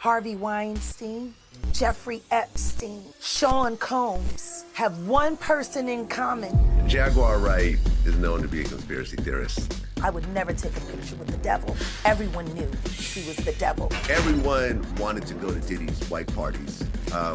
Harvey Weinstein, Jeffrey Epstein, Sean Combs have one person in common. Jaguar Wright is known to be a conspiracy theorist. I would never take a picture with the devil. Everyone knew he was the devil. Everyone wanted to go to Diddy's white parties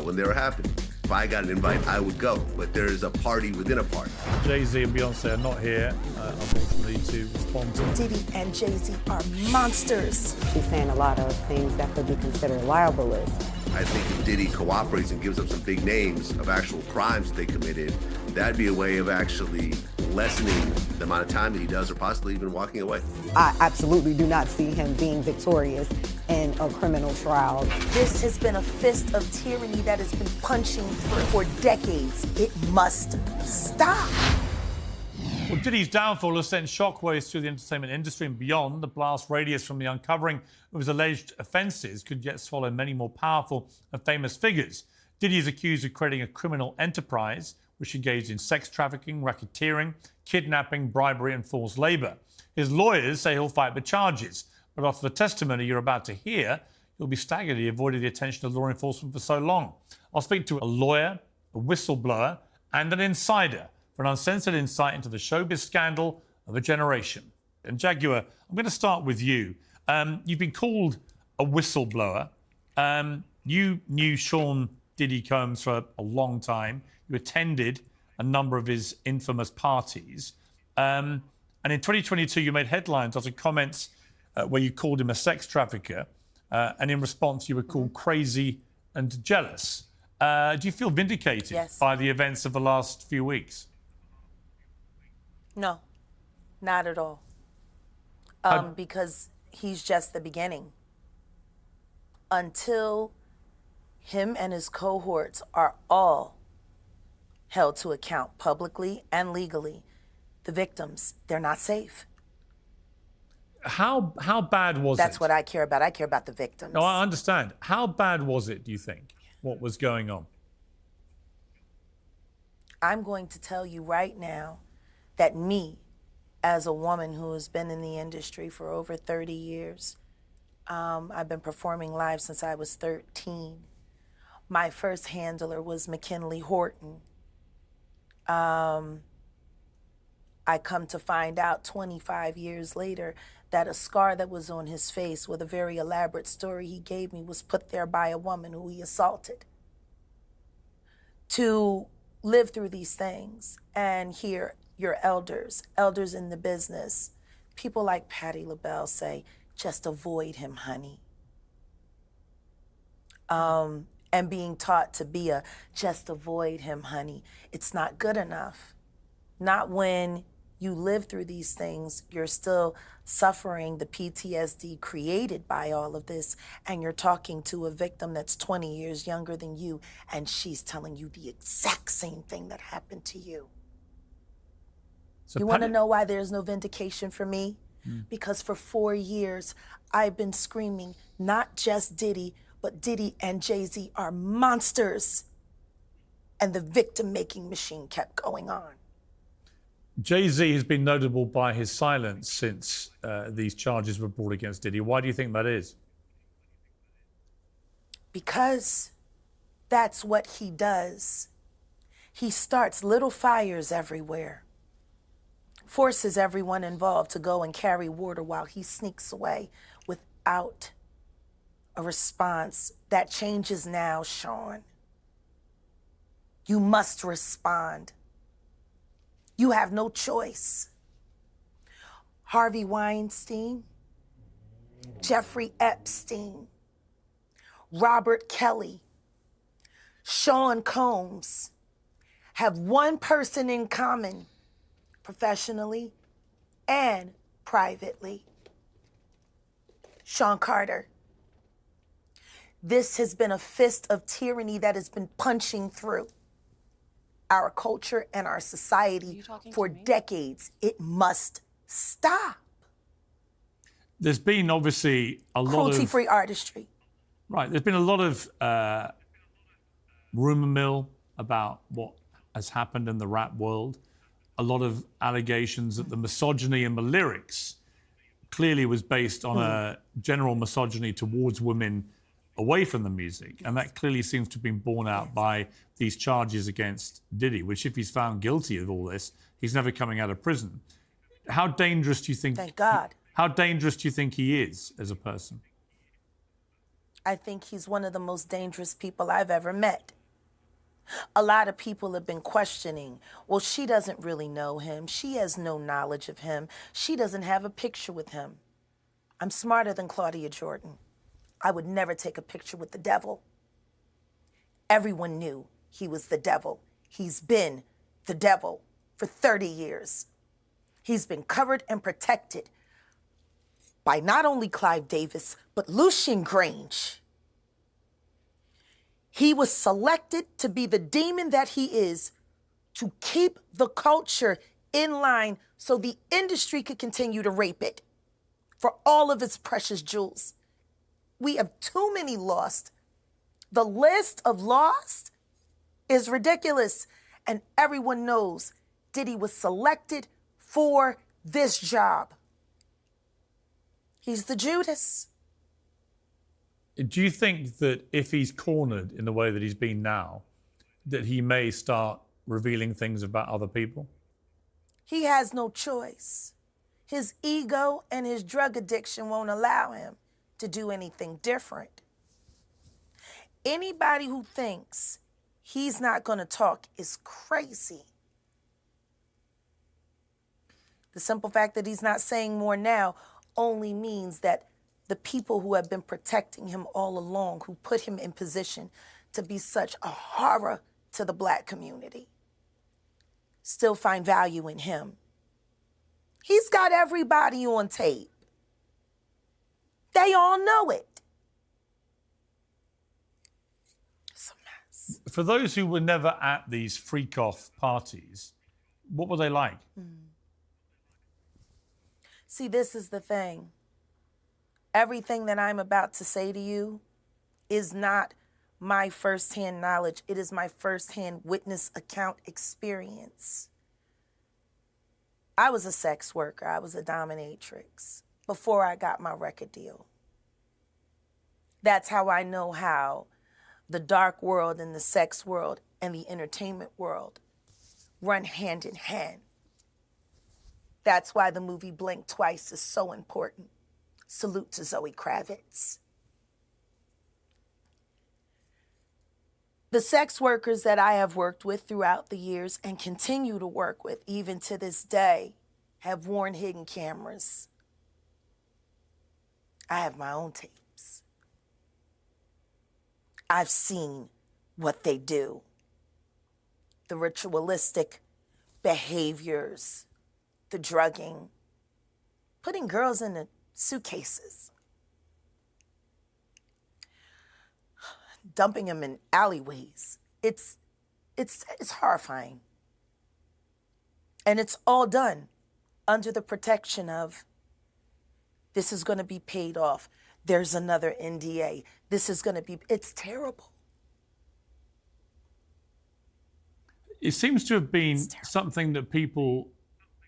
when they were happening. If I got an invite, I would go, but there's a party within a party. Jay-Z and Beyoncé are not here, unfortunately, to respond to. Diddy and Jay-Z are monsters. She's saying a lot of things that could be considered libelous. I think if Diddy cooperates and gives up some big names of actual crimes that they committed, that'd be a way of actually lessening the amount of time that he does, or possibly even walking away. I absolutely do not see him being victorious in a criminal trial. This has been a fist of tyranny that has been punching through for decades. It must stop. Well, Diddy's downfall has sent shockwaves through the entertainment industry and beyond. The blast radius from the uncovering of his alleged offences could yet swallow many more powerful and famous figures. Diddy is accused of creating a criminal enterprise which engaged in sex trafficking, racketeering, kidnapping, bribery and forced labour. His lawyers say he'll fight the charges, but after the testimony you're about to hear, you'll be staggered he avoided the attention of law enforcement for so long. I'll speak to a lawyer, a whistleblower and an insider for an uncensored insight into the showbiz scandal of a generation. And Jaguar, I'm going to start with you. You've been called a whistleblower. You knew Sean Diddy Combs for a long time. You attended a number of his infamous parties. And in 2022, you made headlines after comments where you called him a sex trafficker. And in response, you were called crazy and jealous. Do you feel vindicated by the events of the last few weeks? No, not at all. Because he's just the beginning. Until him and his cohorts are all held to account publicly and legally, the victims, they're not safe. How bad was it? That's what I care about. I care about the victims. No, I understand. How bad was it, do you think, what was going on? I'm going to tell you right now that me, as a woman who has been in the industry for over 30 years, I've been performing live since I was 13. My first handler was McKinley Horton. I come to find out 25 years later that a scar that was on his face with a very elaborate story he gave me was put there by a woman who he assaulted. To live through these things and hear your elders in the business, people like Patti LaBelle say, just avoid him, honey. And being taught to be a just avoid him, honey. It's not good enough. Not when you live through these things, you're still suffering the PTSD created by all of this, and you're talking to a victim that's 20 years younger than you, and she's telling you the exact same thing that happened to you. So you want to know why there's no vindication for me? Because for 4 years, I've been screaming, not just Diddy, but Diddy and Jay-Z are monsters. And the victim-making machine kept going on. Jay-Z has been notable by his silence since these charges were brought against Diddy. Why do you think that is? Because that's what he does. He starts little fires everywhere, forces everyone involved to go and carry water while he sneaks away without a response. That changes now, Sean. You must respond. You have no choice. Harvey Weinstein, Jeffrey Epstein, Robert Kelly, Sean Combs have one person in common, professionally and privately. Sean Carter. This has been a fist of tyranny that has been punching through our culture and our society for decades. It must stop. There's been obviously a lot of cruelty-free artistry. Right, there's been a lot of rumour mill about what has happened in the rap world. A lot of allegations that the misogyny in the lyrics clearly was based on a general misogyny towards women away from the music. And that clearly seems to have been borne out by these charges against Diddy, which if he's found guilty of all this, he's never coming out of prison. How dangerous do you think... Thank God. How dangerous do you think he is as a person? I think he's one of the most dangerous people I've ever met. A lot of people have been questioning, well, she doesn't really know him. She has no knowledge of him. She doesn't have a picture with him. I'm smarter than Claudia Jordan. I would never take a picture with the devil. Everyone knew he was the devil. He's been the devil for 30 years. He's been covered and protected by not only Clive Davis, but Lucian Grange. He was selected to be the demon that he is, to keep the culture in line so the industry could continue to rape it for all of its precious jewels. We have too many lost. The list of lost is ridiculous. And everyone knows Diddy was selected for this job. He's the Judas. Do you think that if he's cornered in the way that he's been now, that he may start revealing things about other people? He has no choice. His ego and his drug addiction won't allow him to do anything different. Anybody who thinks he's not going to talk is crazy. The simple fact that he's not saying more now only means that the people who have been protecting him all along, who put him in position to be such a horror to the Black community, still find value in him. He's got everybody on tape. They all know it. It's a mess. For those who were never at these freak-off parties, what were they like? See, this is the thing. Everything that I'm about to say to you is not my firsthand knowledge. It is my firsthand witness account experience. I was a sex worker. I was a dominatrix before I got my record deal. That's how I know how the dark world and the sex world and the entertainment world run hand in hand. That's why the movie Blink Twice is so important. Salute to Zoe Kravitz. The sex workers that I have worked with throughout the years and continue to work with even to this day have worn hidden cameras. I have my own tapes. I've seen what they do. The ritualistic behaviors, the drugging, putting girls in the suitcases, dumping them in alleyways. It's horrifying. And it's all done under the protection of, this is going to be paid off. There's another NDA. This is going to be, it's terrible. It seems to have been something that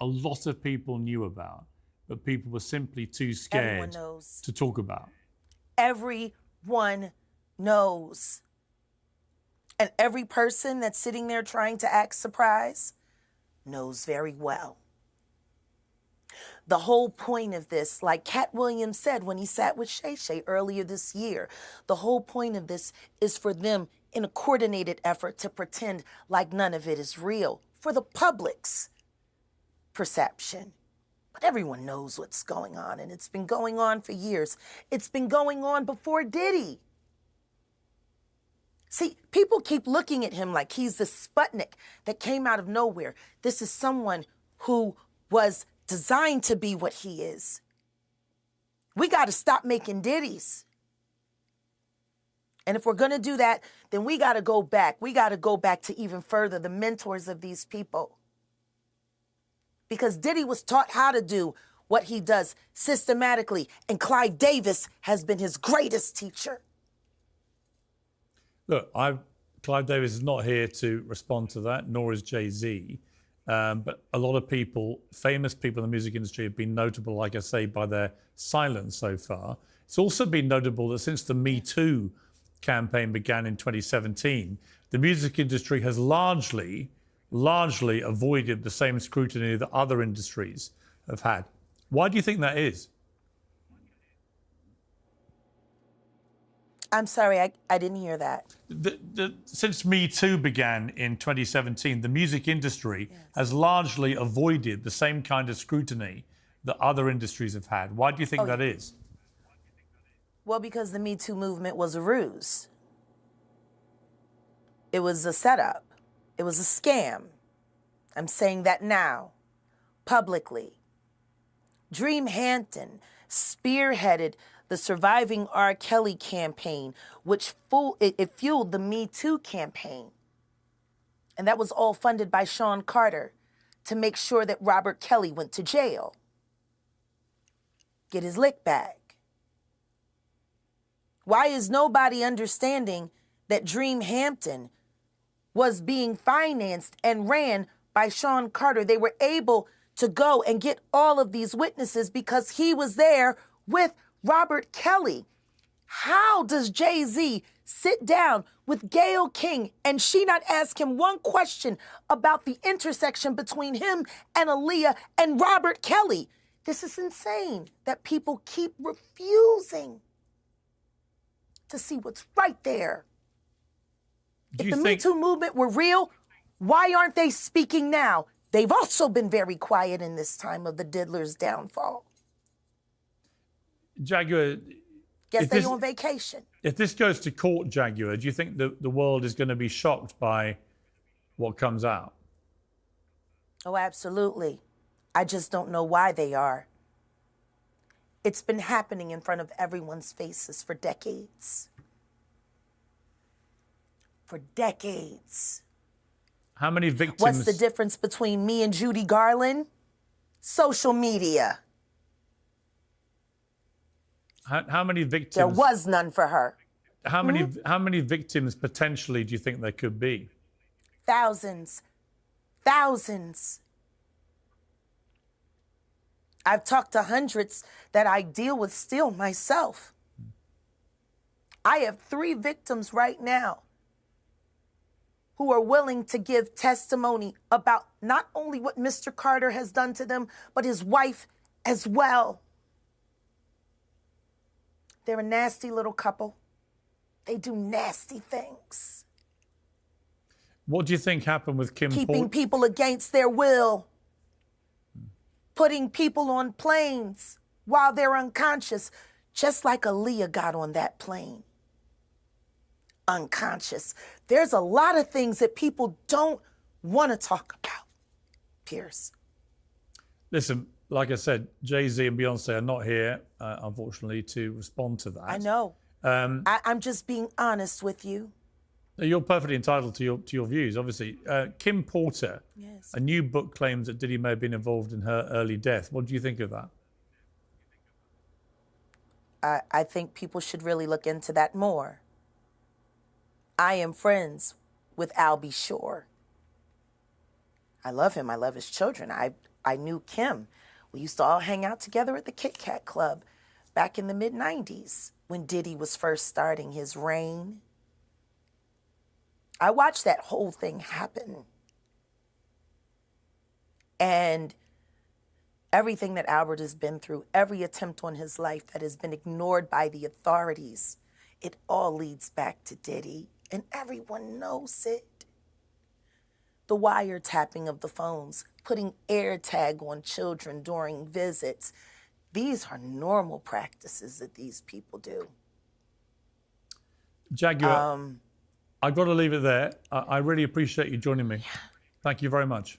a lot of people knew about, but people were simply too scared to talk about. Everyone knows. And every person that's sitting there trying to act surprised knows very well. The whole point of this, like Cat Williams said when he sat with Shay Shay earlier this year, the whole point of this is for them in a coordinated effort to pretend like none of it is real for the public's perception. But everyone knows what's going on, and it's been going on for years. It's been going on before Diddy. See, people keep looking at him like he's the Sputnik that came out of nowhere. This is someone who was designed to be what he is. We got to stop making Diddies. And if we're going to do that, then we got to go back. We got to go back to even further, the mentors of these people. Because Diddy was taught how to do what he does systematically, and Clive Davis has been his greatest teacher. Look, Clive Davis is not here to respond to that, nor is Jay-Z. But a lot of people, famous people in the music industry, have been notable, like I say, by their silence so far. It's also been notable that since the Me Too campaign began in 2017, the music industry has largely avoided the same scrutiny that other industries have had. Why do you think that is? I'm sorry, I didn't hear that. Since Me Too began in 2017, the music industry has largely avoided the same kind of scrutiny that other industries have had. Why do you think that is? Well, because the Me Too movement was a ruse. It was a setup. It was a scam. I'm saying that now, publicly. Dream Hampton spearheaded the Surviving R. Kelly campaign, which fueled the Me Too campaign. And that was all funded by Sean Carter to make sure that Robert Kelly went to jail. Get his lick back. Why is nobody understanding that Dream Hampton was being financed and ran by Sean Carter? They were able to go and get all of these witnesses because he was there with Robert Kelly. How does Jay-Z sit down with Gayle King and she not ask him one question about the intersection between him and Aaliyah and Robert Kelly? This is insane that people keep refusing to see what's right there. If the Me Too movement were real, why aren't they speaking now? They've also been very quiet in this time of the diddler's downfall. Jaguar, guess they're on vacation. If this goes to court, Jaguar, do you think the world is going to be shocked by what comes out? Oh, absolutely. I just don't know why they are. It's been happening in front of everyone's faces for decades. For decades. How many victims? What's the difference between me and Judy Garland? Social media. How many victims? There was none for her. How many victims potentially do you think there could be? Thousands. Thousands. I've talked to hundreds that I deal with still myself. I have 3 victims right now who are willing to give testimony about not only what Mr. Carter has done to them, but his wife as well. They're a nasty little couple. They do nasty things. What do you think happened with Kim? Keeping people against their will. Putting people on planes while they're unconscious, just like Aaliyah got on that plane. Unconscious. There's a lot of things that people don't want to talk about, Piers. Listen, like I said, Jay-Z and Beyoncé are not here, unfortunately, to respond to that. I know. I'm just being honest with you. You're perfectly entitled to your views, obviously. Kim Porter, yes. A new book claims that Diddy may have been involved in her early death. What do you think of that? I think people should really look into that more. I am friends with Albie Shore. I love him. I love his children. I knew Kim. We used to all hang out together at the Kit Kat Club back in the mid-90s when Diddy was first starting his reign. I watched that whole thing happen. And everything that Albert has been through, every attempt on his life that has been ignored by the authorities, it all leads back to Diddy, and everyone knows it. The wiretapping of the phones, putting air tag on children during visits. These are normal practices that these people do. Jaguar, I've got to leave it there. I really appreciate you joining me. Thank you very much.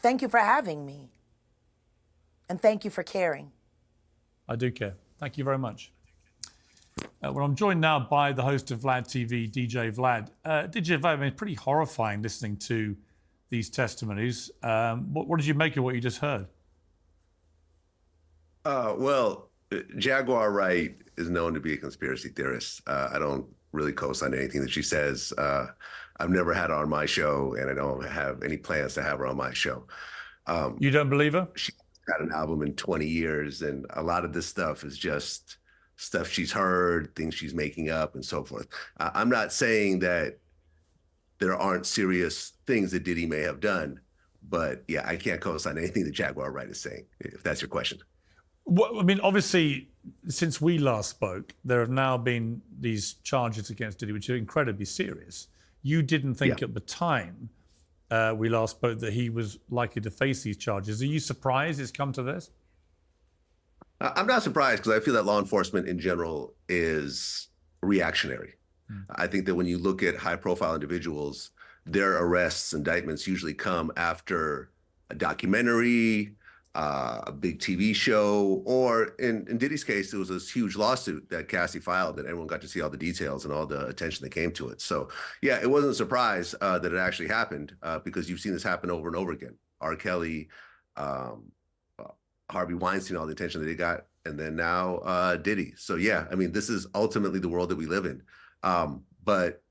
Thank you for having me. And thank you for caring. I do care. Thank you very much. Well, I'm joined now by the host of Vlad TV, DJ Vlad. DJ Vlad, I mean, pretty horrifying listening to these testimonies. What did you make of what you just heard? Well, Jaguar Wright is known to be a conspiracy theorist. I don't really co-sign anything that she says. I've never had her on my show, and I don't have any plans to have her on my show. You don't believe her? She's got an album in 20 years, and a lot of this stuff is just stuff she's heard, things she's making up, and so forth. I'm not saying that there aren't serious things that Diddy may have done, but yeah, I can't co-sign anything that Jaguar Wright is saying, if that's your question. Well, I mean, obviously, since we last spoke, there have now been these charges against Diddy, which are incredibly serious. You didn't think at the time we last spoke that he was likely to face these charges. Are you surprised it's come to this? I'm not surprised, because I feel that law enforcement in general is reactionary. I think that when you look at high-profile individuals, their arrests, indictments usually come after a documentary, a big TV show, or in Diddy's case, it was this huge lawsuit that Cassie filed that everyone got to see all the details and all the attention that came to it. So yeah, it wasn't a surprise that it actually happened, because you've seen this happen over and over again. R. Kelly, Harvey Weinstein, all the attention that they got, and then now Diddy. So yeah, I mean, this is ultimately the world that we live in. But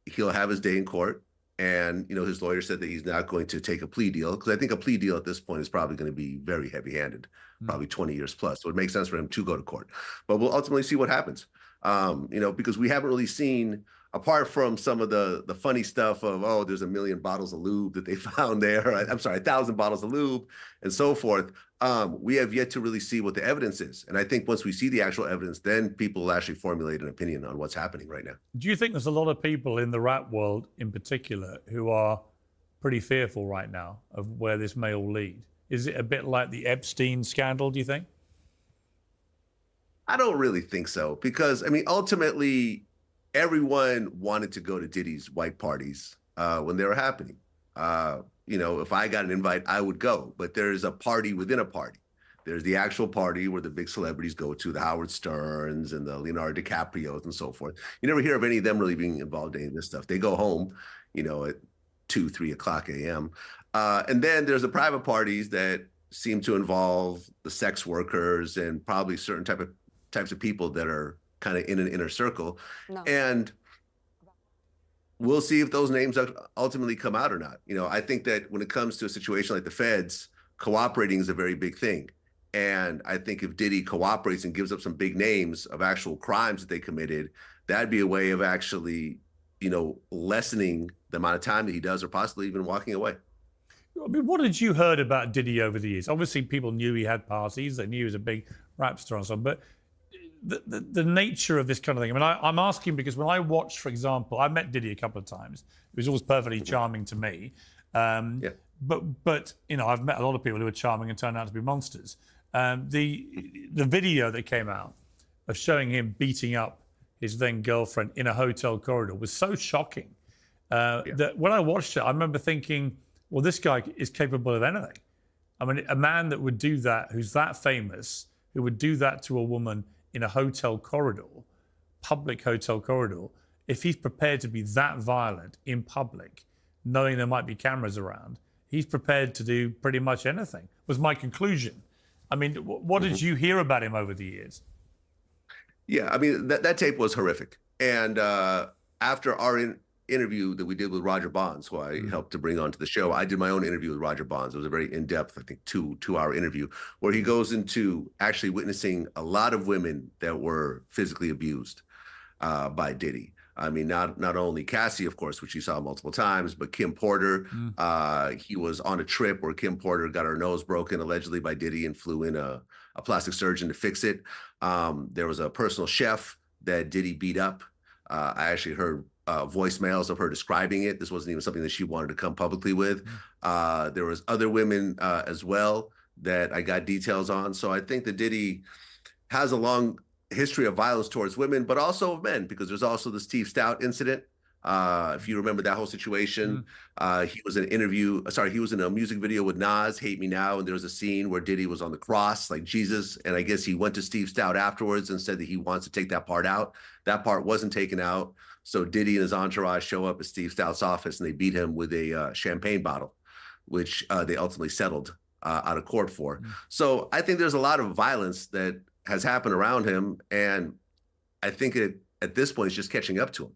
he'll have his day in court. And, you know, his lawyer said that he's not going to take a plea deal, because I think a plea deal at this point is probably going to be very heavy-handed, probably 20 years plus. So it makes sense for him to go to court. But we'll ultimately see what happens, you know, because we haven't really seen, apart from some of the funny stuff of, oh, there's 1 million bottles of lube that they found there. I'm sorry, 1,000 bottles of lube and so forth. We have yet to really see what the evidence is. And I think once we see the actual evidence, then people will actually formulate an opinion on what's happening right now. Do you think there's a lot of people in the rap world in particular who are pretty fearful right now of where this may all lead? Is it a bit like the Epstein scandal, do you think? I don't really think so, because, I mean, ultimately, everyone wanted to go to Diddy's white parties when they were happening. You know, if I got an invite, I would go. But there's a party within a party. There's the actual party where the big celebrities go to, the Howard Sterns and the Leonardo DiCaprios and so forth. You never hear of any of them really being involved in any of this stuff. They go home, you know, at 2, 3 o'clock a.m. And then there's the private parties that seem to involve the sex workers and probably certain types of people that are kind of in an inner circle. No. And we'll see if those names ultimately come out or not. You know, I think that when it comes to a situation like the feds, cooperating is a very big thing. And I think if Diddy cooperates and gives up some big names of actual crimes that they committed, that'd be a way of actually, you know, lessening the amount of time that he does, or possibly even walking away. I mean, what had you heard about Diddy over the years? Obviously, people knew he had parties. They knew he was a big rap star and so on. But the nature of this kind of thing. I mean, I'm asking because when I watched, for example, I met Diddy a couple of times. He was always perfectly charming to me. But you know, I've met a lot of people who are charming and turned out to be monsters. The video that came out of showing him beating up his then girlfriend in a hotel corridor was so shocking that when I watched it, I remember thinking, well, this guy is capable of anything. I mean, a man that would do that, who's that famous, who would do that to a woman in a hotel corridor, public hotel corridor, if he's prepared to be that violent in public, knowing there might be cameras around, he's prepared to do pretty much anything, was my conclusion. I mean, what did you hear about him over the years? Yeah, I mean, that tape was horrific. And after our interview that we did with Roger Bonds, who I helped to bring onto the show, I did my own interview with Roger Bonds. It was a very in-depth, I think, two-hour interview, where he goes into actually witnessing a lot of women that were physically abused by Diddy. I mean, not only Cassie, of course, which he saw multiple times, but Kim Porter. He was on a trip where Kim Porter got her nose broken, allegedly by Diddy, and flew in a plastic surgeon to fix it. There was a personal chef that Diddy beat up. I actually heard voicemails of her describing it. This wasn't even something that she wanted to come publicly with. There was other women as well that I got details on. So I think that Diddy has a long history of violence towards women, but also of men, because there's also the Steve Stout incident. If you remember that whole situation, he was in a music video with Nas, Hate Me Now, and there was a scene where Diddy was on the cross like Jesus, and I guess he went to Steve Stout afterwards and said that he wants to take that part out. That part wasn't taken out, so Diddy and his entourage show up at Steve Stout's office and they beat him with a champagne bottle, which they ultimately settled out of court for. So I think there's a lot of violence that has happened around him, and I think at this point it's just catching up to him.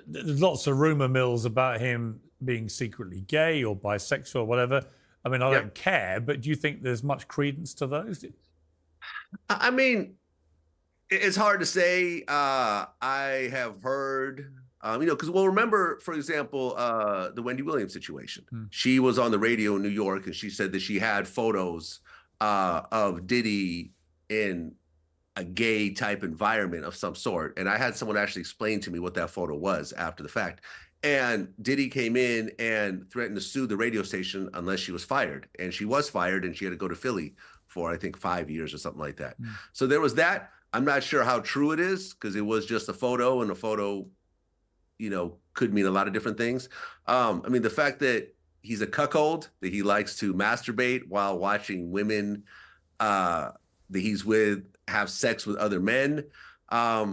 There's lots of rumor mills about him being secretly gay or bisexual or whatever. I mean, I don't care, but do you think there's much credence to those? I mean, It's hard to say. I have heard, because remember, for example, the Wendy Williams situation. She was on the radio in New York, and she said that she had photos of Diddy in a gay type environment of some sort. And I had someone actually explain to me what that photo was after the fact. And Diddy came in and threatened to sue the radio station unless she was fired. And she was fired, and she had to go to Philly for, I think, 5 years or something like that. So there was that. I'm not sure how true it is, because it was just a photo, and a photo, could mean a lot of different things. The fact that he's a cuckold, that he likes to masturbate while watching women that he's with have sex with other men. I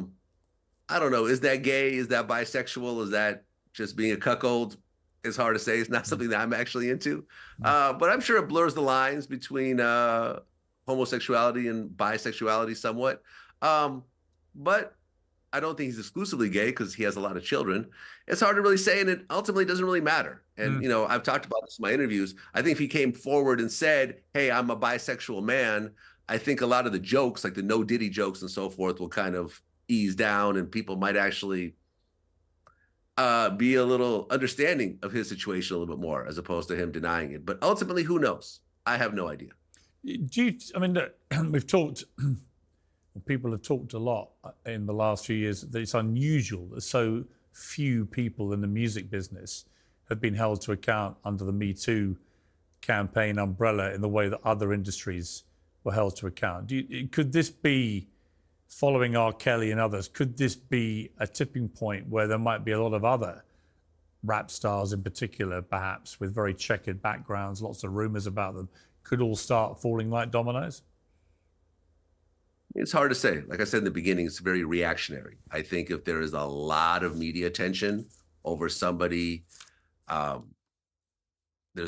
don't know. Is that gay? Is that bisexual? Is that just being a cuckold? It's hard to say. It's not something that I'm actually into. But I'm sure it blurs the lines between homosexuality and bisexuality somewhat. But I don't think he's exclusively gay, because he has a lot of children. It's hard to really say, and it ultimately doesn't really matter. And, I've talked about this in my interviews. I think if he came forward and said, hey, I'm a bisexual man, I think a lot of the jokes, like the no Diddy jokes and so forth, will kind of ease down, and people might actually be a little understanding of his situation a little bit more, as opposed to him denying it. But ultimately, who knows? I have no idea. We've talked, people have talked a lot in the last few years that it's unusual that so few people in the music business have been held to account under the Me Too campaign umbrella in the way that other industries were held to account. Could this be, following R. Kelly and others, could this be a tipping point where there might be a lot of other rap stars in particular, perhaps with very checkered backgrounds, lots of rumors about them, could all start falling like dominoes? It's hard to say. Like I said in the beginning, it's very reactionary. I think if there is a lot of media attention over somebody, there's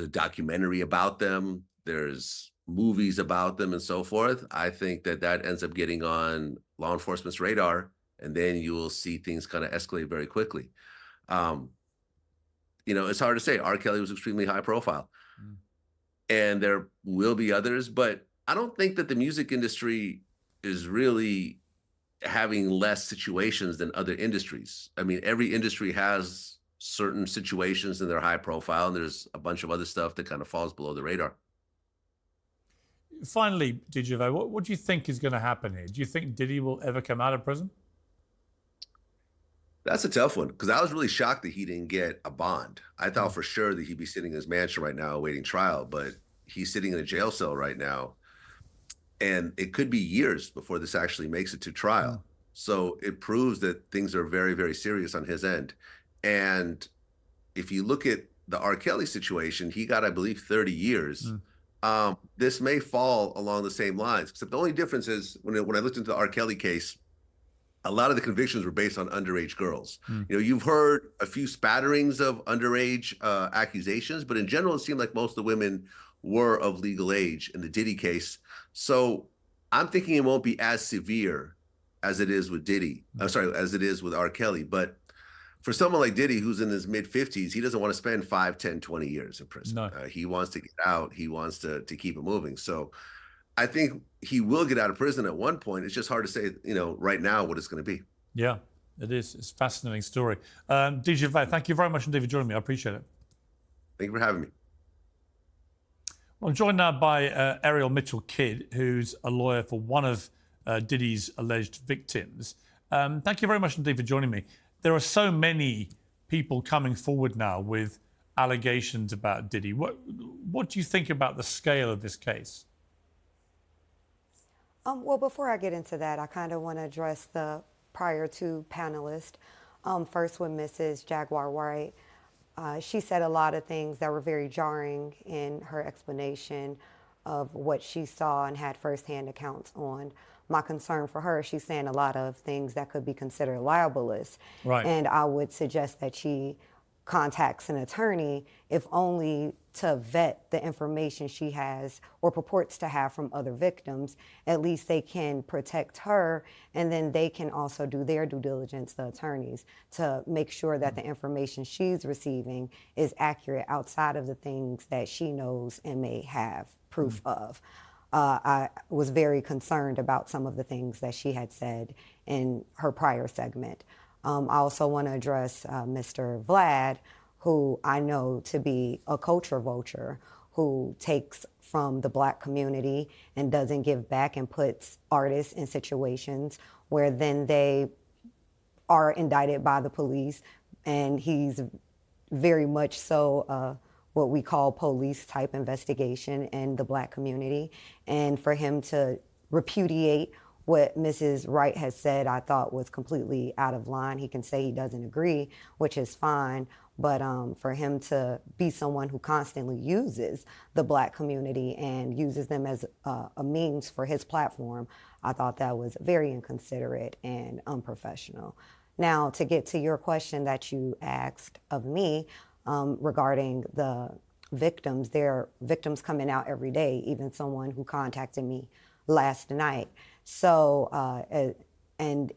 a documentary about them, there's movies about them and so forth, I think that ends up getting on law enforcement's radar, and then you will see things kind of escalate very quickly. It's hard to say. R. Kelly was extremely high profile, and there will be others, but I don't think that the music industry is really having less situations than other industries. Every industry has certain situations and they're high profile, and there's a bunch of other stuff that kind of falls below the radar. Finally, DJV, what do you think is going to happen here? Do you think Diddy will ever come out of prison? That's a tough one, because I was really shocked that he didn't get a bond. I thought for sure that he'd be sitting in his mansion right now awaiting trial, but he's sitting in a jail cell right now, and it could be years before this actually makes it to trial. So it proves that things are very, very serious on his end. And if you look at the R. Kelly situation, he got, I believe, 30 years. This may fall along the same lines, except the only difference is when I looked into the R. Kelly case, a lot of the convictions were based on underage girls. You've heard a few spatterings of underage accusations, but in general, it seemed like most of the women were of legal age in the Diddy case. So I'm thinking it won't be as severe as it is with Diddy. As it is with R. Kelly. But for someone like Diddy, who's in his mid-50s, he doesn't want to spend 5, 10, 20 years in prison. No. He wants to get out. He wants to keep it moving. So I think he will get out of prison at one point. It's just hard to say, right now what it's going to be. Yeah, it is. It's a fascinating story. DJV, thank you very much indeed for joining me. I appreciate it. Thank you for having me. Well, I'm joined now by Ariel Mitchell-Kidd, who's a lawyer for one of Diddy's alleged victims. Thank you very much indeed for joining me. There are so many people coming forward now with allegations about Diddy. What do you think about the scale of this case? Well, before I get into that, I kind of want to address the prior two panelists. First with Mrs. Jaguar Wright. She said a lot of things that were very jarring in her explanation of what she saw and had firsthand accounts on. My concern for her, she's saying a lot of things that could be considered libelous. Right. And I would suggest that she contacts an attorney, if only to vet the information she has or purports to have from other victims. At least they can protect her, and then they can also do their due diligence, the attorneys, to make sure that the information she's receiving is accurate outside of the things that she knows and may have proof of. I was very concerned about some of the things that she had said in her prior segment. I also want to address Mr. Vlad, who I know to be a culture vulture, who takes from the Black community and doesn't give back and puts artists in situations where then they are indicted by the police. And he's very much so what we call police type investigation in the Black community. And for him to repudiate what Mrs. Wright has said, I thought was completely out of line. He can say he doesn't agree, which is fine. But for him to be someone who constantly uses the Black community and uses them as a means for his platform, I thought that was very inconsiderate and unprofessional. Now, to get to your question that you asked of me regarding the victims, there are victims coming out every day, even someone who contacted me last night. So, and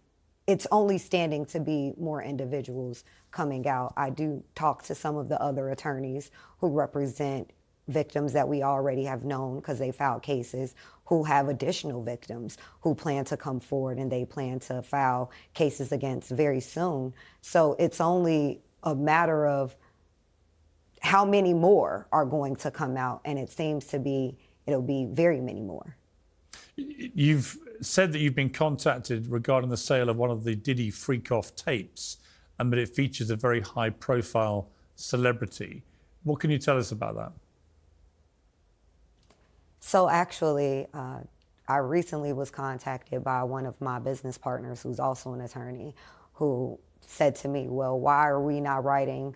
it's only standing to be more individuals coming out. I do talk to some of the other attorneys who represent victims that we already have known because they filed cases, who have additional victims who plan to come forward and they plan to file cases against very soon. So it's only a matter of how many more are going to come out, and it seems to be, it'll be very many more. You've said that you've been contacted regarding the sale of one of the Diddy freak-off tapes, and that it features a very high-profile celebrity. What can you tell us about that? So actually, I recently was contacted by one of my business partners who's also an attorney, who said to me, well, why are we not writing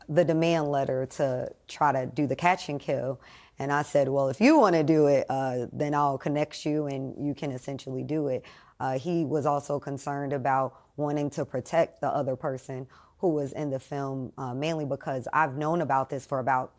the demand letter to try to do the catch and kill? And I said, well, if you want to do it, then I'll connect you and you can essentially do it. He was also concerned about wanting to protect the other person who was in the film, mainly because I've known about this for about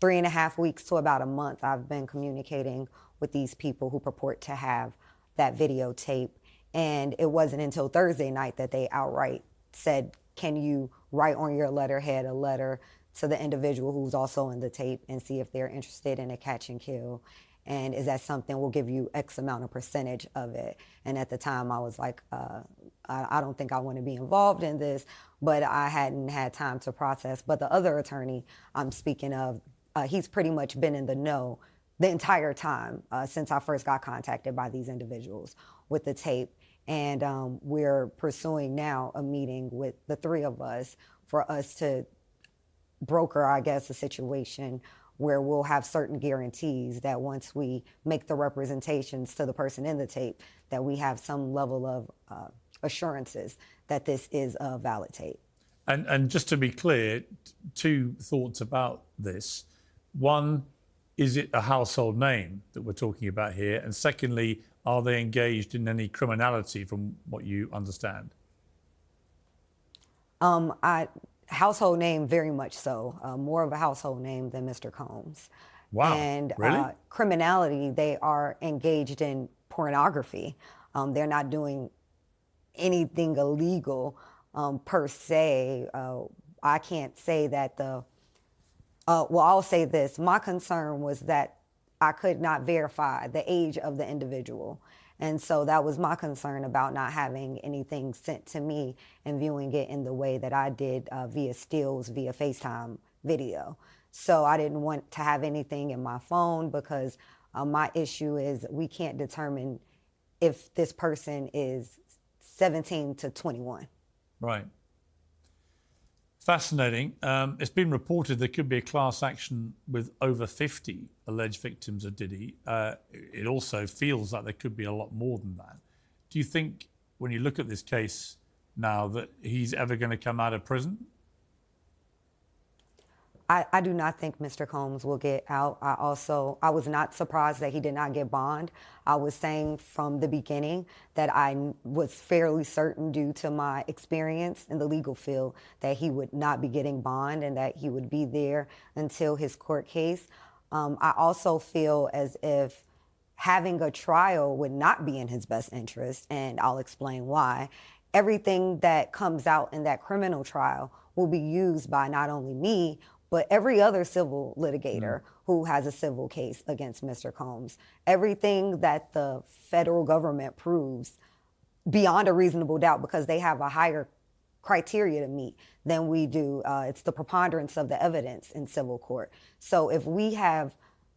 3.5 weeks to about a month. I've been communicating with these people who purport to have that videotape. And it wasn't until Thursday night that they outright said, can you write on your letterhead a letter to the individual who's also in the tape and see if they're interested in a catch and kill? And is that something, we'll give you X amount of percentage of it. And at the time I was like, I don't think I want to be involved in this, but I hadn't had time to process. But the other attorney I'm speaking of, he's pretty much been in the know the entire time since I first got contacted by these individuals with the tape. And we're pursuing now a meeting with the three of us for us to broker, I guess, a situation where we'll have certain guarantees that once we make the representations to the person in the tape, that we have some level of assurances that this is a valid tape. And just to be clear, two thoughts about this. One, is it a household name that we're talking about here? And secondly, are they engaged in any criminality from what you understand? Household name, very much so. More of a household name than Mr. Combs. Wow, and really? Criminality, they are engaged in pornography. They're not doing anything illegal per se. I can't say that well, I'll say this. My concern was that I could not verify the age of the individual. And so that was my concern about not having anything sent to me and viewing it in the way that I did via stills, via FaceTime video. So I didn't want to have anything in my phone because my issue is we can't determine if this person is 17 to 21. Right. Fascinating. It's been reported there could be a class action with over 50 alleged victims of Diddy. It also feels like there could be a lot more than that. Do you think, when you look at this case now, that he's ever going to come out of prison? I do not think Mr. Combs will get out. I was not surprised that he did not get bond. I was saying from the beginning that I was fairly certain, due to my experience in the legal field, that he would not be getting bond and that he would be there until his court case. I also feel as if having a trial would not be in his best interest, and I'll explain why. Everything that comes out in that criminal trial will be used by not only me, but every other civil litigator who has a civil case against Mr. Combs, everything that the federal government proves beyond a reasonable doubt, because they have a higher criteria to meet than we do. It's the preponderance of the evidence in civil court. So if we have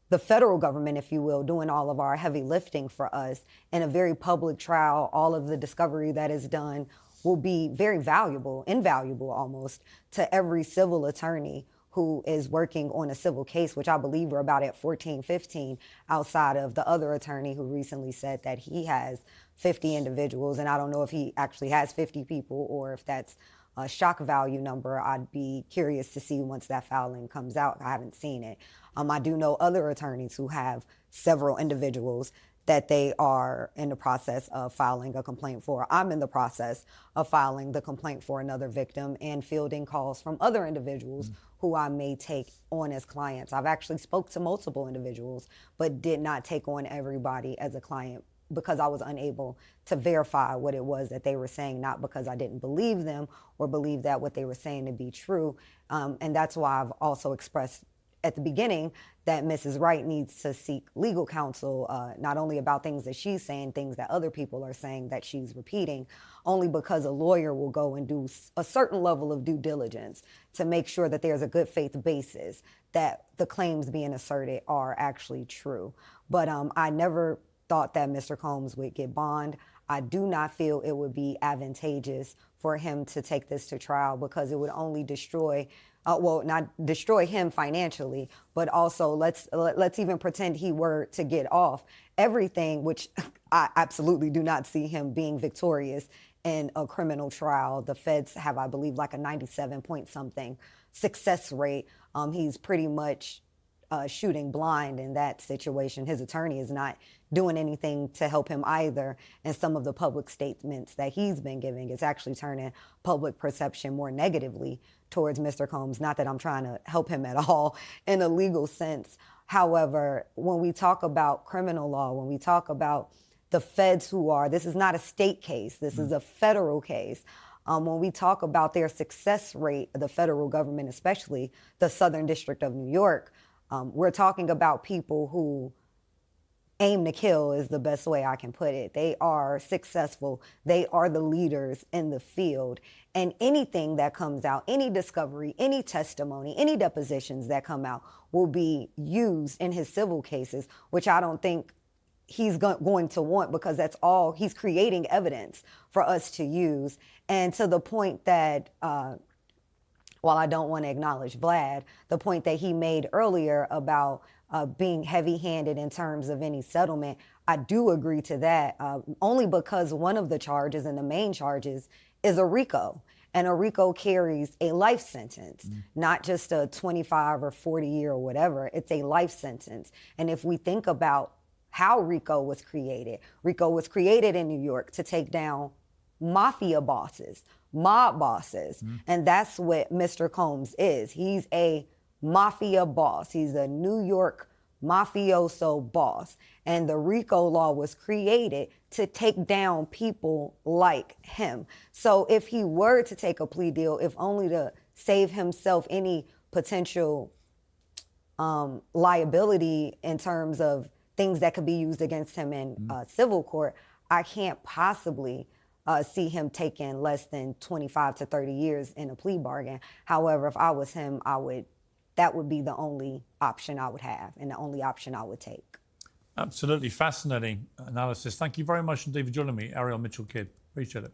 the federal government, if you will, doing all of our heavy lifting for us in a very public trial, all of the discovery that is done will be very valuable, invaluable almost, to every civil attorney who is working on a civil case, which I believe we're about at 14, 15, outside of the other attorney who recently said that he has 50 individuals. And I don't know if he actually has 50 people or if that's a shock value number. I'd be curious to see once that filing comes out. I haven't seen it. I do know other attorneys who have several individuals that they are in the process of filing a complaint for. I'm in the process of filing the complaint for another victim and fielding calls from other individuals who I may take on as clients. I've actually spoke to multiple individuals, but did not take on everybody as a client because I was unable to verify what it was that they were saying, not because I didn't believe them or believe that what they were saying to be true. And that's why I've also expressed at the beginning that Mrs. Wright needs to seek legal counsel, not only about things that she's saying, things that other people are saying that she's repeating, only because a lawyer will go and do a certain level of due diligence to make sure that there's a good faith basis that the claims being asserted are actually true. But I never thought that Mr. Combs would get bond. I do not feel it would be advantageous for him to take this to trial because it would only destroy well, not destroy him financially, but also let's even pretend he were to get off everything, which I absolutely do not see him being victorious in a criminal trial. The feds have, I believe, like a 97 point something success rate. He's pretty much shooting blind in that situation. His attorney is not doing anything to help him either. And some of the public statements that he's been giving is actually turning public perception more negatively towards Mr. Combs. Not that I'm trying to help him at all in a legal sense. However, when we talk about criminal law, when we talk about the feds who are, this is not a state case, this is a federal case. When we talk about their success rate, the federal government, especially the Southern District of New York, we're talking about people who aim to kill is the best way I can put it. They are successful. They are the leaders in the field. And anything that comes out, any discovery, any testimony, any depositions that come out will be used in his civil cases, which I don't think he's going to want because that's all, he's creating evidence for us to use. And to the point that, while I don't want to acknowledge Vlad, the point that he made earlier about being heavy-handed in terms of any settlement, I do agree to that, only because one of the charges and the main charges is a RICO. And a RICO carries a life sentence, not just a 25 or 40 year or whatever. It's a life sentence. And if we think about how RICO was created in New York to take down mafia bosses, mob bosses. And that's what Mr. Combs is. He's a mafia boss. He's a New York mafioso boss. And the RICO law was created to take down people like him. So if he were to take a plea deal, if only to save himself any potential liability in terms of things that could be used against him in civil court, I can't possibly see him taking less than 25 to 30 years in a plea bargain. However, if I was him, that would be the only option I would have and the only option I would take. Absolutely fascinating analysis. Thank you very much indeed for joining me, Ariel Mitchell-Kidd. Appreciate it.